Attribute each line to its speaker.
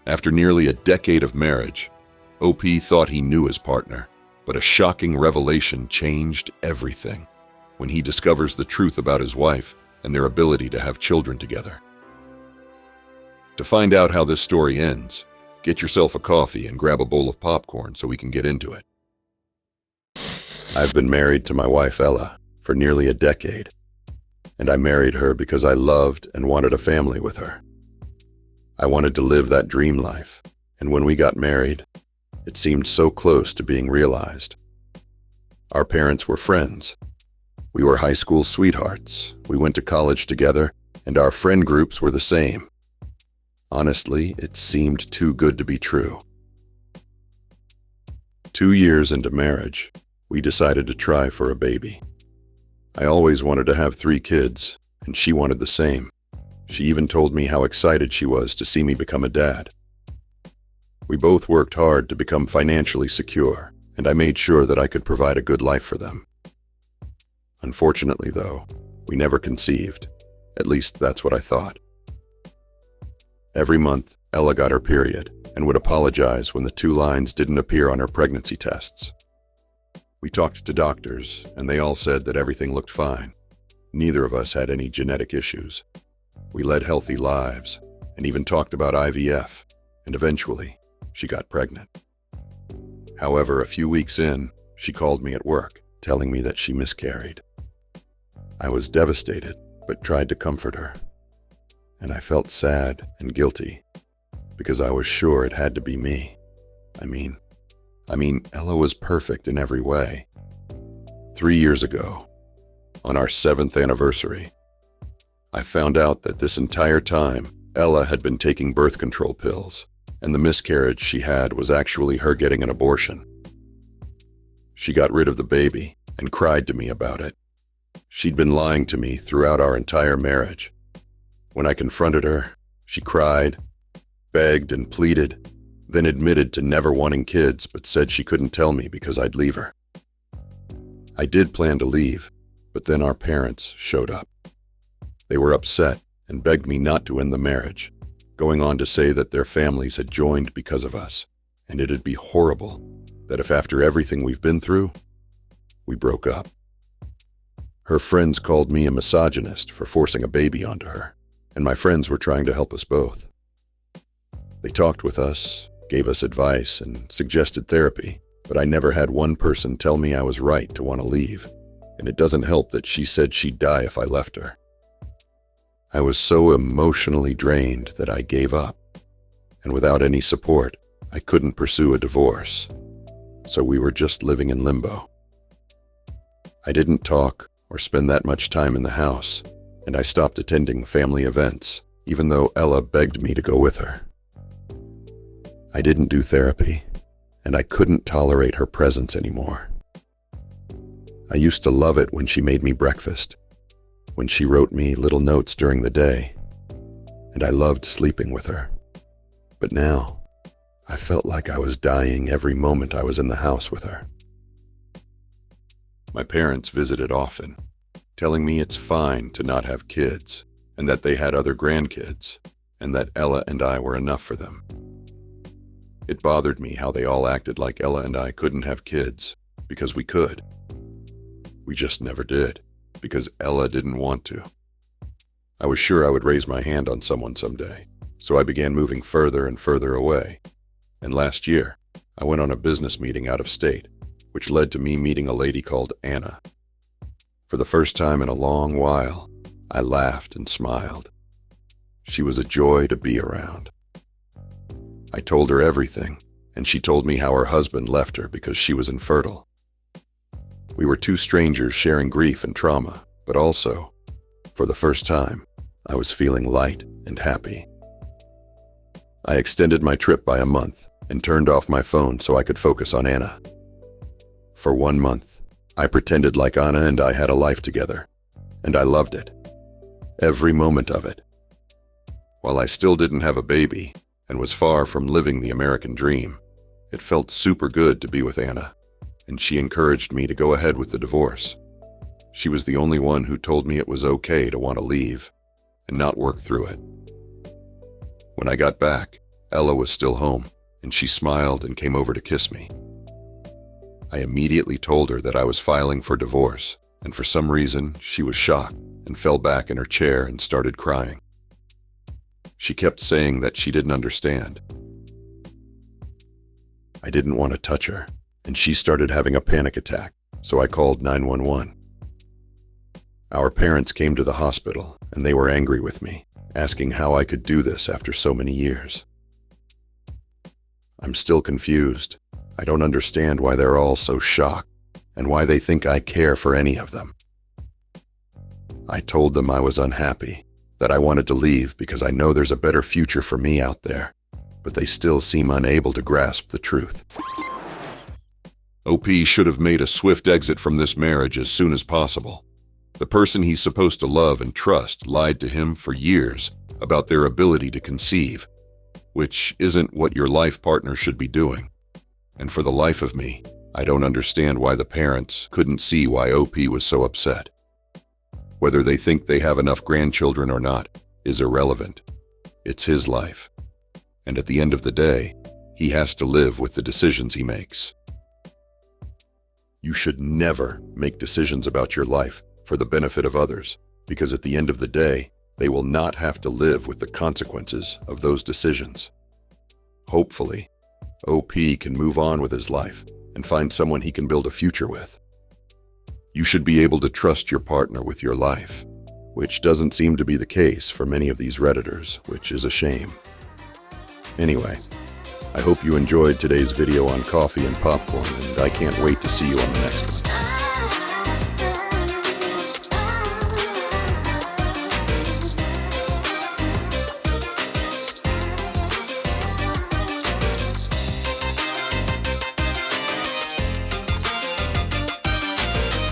Speaker 1: After nearly a decade of marriage, OP thought he knew his partner, but a shocking revelation changed everything when he discovers the truth about his wife and their ability to have children together. To find out how this story ends, get yourself a coffee and grab a bowl of popcorn so we can get into it. I've been married to my wife Ella for nearly a decade, and I married her because I loved and wanted a family with her. I wanted to live that dream life, and when we got married, it seemed so close to being realized. Our parents were friends. We were high school sweethearts. We went to college together, and our friend groups were the same. Honestly, it seemed too good to be true. 2 years into marriage, we decided to try for a baby. I always wanted to have 3 kids, and she wanted the same. She even told me how excited she was to see me become a dad. We both worked hard to become financially secure, and I made sure that I could provide a good life for them. Unfortunately, though, we never conceived. At least that's what I thought. Every month, Ella got her period and would apologize when the 2 lines didn't appear on her pregnancy tests. We talked to doctors, and they all said that everything looked fine. Neither of us had any genetic issues. We led healthy lives, and even talked about IVF, and eventually, she got pregnant. However, a few weeks in, she called me at work, telling me that she miscarried. I was devastated, but tried to comfort her. And I felt sad and guilty, because I was sure it had to be me. I mean, Ella was perfect in every way. 3 years ago, on our 7th anniversary, I found out that this entire time, Ella had been taking birth control pills, and the miscarriage she had was actually her getting an abortion. She got rid of the baby and cried to me about it. She'd been lying to me throughout our entire marriage. When I confronted her, she cried, begged and pleaded, then admitted to never wanting kids but said she couldn't tell me because I'd leave her. I did plan to leave, but then our parents showed up. They were upset and begged me not to end the marriage, going on to say that their families had joined because of us, and it'd be horrible that if after everything we've been through, we broke up. Her friends called me a misogynist for forcing a baby onto her, and my friends were trying to help us both. They talked with us, gave us advice, and suggested therapy, but I never had one person tell me I was right to want to leave, and it doesn't help that she said she'd die if I left her. I was so emotionally drained that I gave up, and without any support, I couldn't pursue a divorce, so we were just living in limbo. I didn't talk or spend that much time in the house, and I stopped attending family events, even though Ella begged me to go with her. I didn't do therapy, and I couldn't tolerate her presence anymore. I used to love it when she made me breakfast, when she wrote me little notes during the day, and I loved sleeping with her. But now, I felt like I was dying every moment I was in the house with her. My parents visited often, telling me it's fine to not have kids, and that they had other grandkids, and that Ella and I were enough for them. It bothered me how they all acted like Ella and I couldn't have kids, because we could. We just never did, because Ella didn't want to. I was sure I would raise my hand on someone someday, so I began moving further and further away. And last year, I went on a business meeting out of state, which led to me meeting a lady called Anna. For the first time in a long while, I laughed and smiled. She was a joy to be around. I told her everything, and she told me how her husband left her because she was infertile. We were 2 strangers sharing grief and trauma, but also, for the first time, I was feeling light and happy. I extended my trip by a month and turned off my phone so I could focus on Anna. For 1 month, I pretended like Anna and I had a life together, and I loved it. Every moment of it. While I still didn't have a baby and was far from living the American dream, it felt super good to be with Anna, and she encouraged me to go ahead with the divorce. She was the only one who told me it was okay to want to leave and not work through it. When I got back, Ella was still home, and she smiled and came over to kiss me. I immediately told her that I was filing for divorce, and for some reason, she was shocked and fell back in her chair and started crying. She kept saying that she didn't understand. I didn't want to touch her, and she started having a panic attack, so I called 911. Our parents came to the hospital, and they were angry with me, asking how I could do this after so many years. I'm still confused. I don't understand why they're all so shocked, and why they think I care for any of them. I told them I was unhappy, that I wanted to leave because I know there's a better future for me out there, but they still seem unable to grasp the truth. OP should have made a swift exit from this marriage as soon as possible. The person he's supposed to love and trust lied to him for years about their ability to conceive, which isn't what your life partner should be doing. And for the life of me, I don't understand why the parents couldn't see why OP was so upset. Whether they think they have enough grandchildren or not is irrelevant. It's his life. And at the end of the day, he has to live with the decisions he makes. You should never make decisions about your life for the benefit of others, because at the end of the day, they will not have to live with the consequences of those decisions. Hopefully, OP can move on with his life and find someone he can build a future with. You should be able to trust your partner with your life, which doesn't seem to be the case for many of these Redditors, which is a shame. Anyway, I hope you enjoyed today's video on coffee and popcorn, and I can't wait to see you on the next one.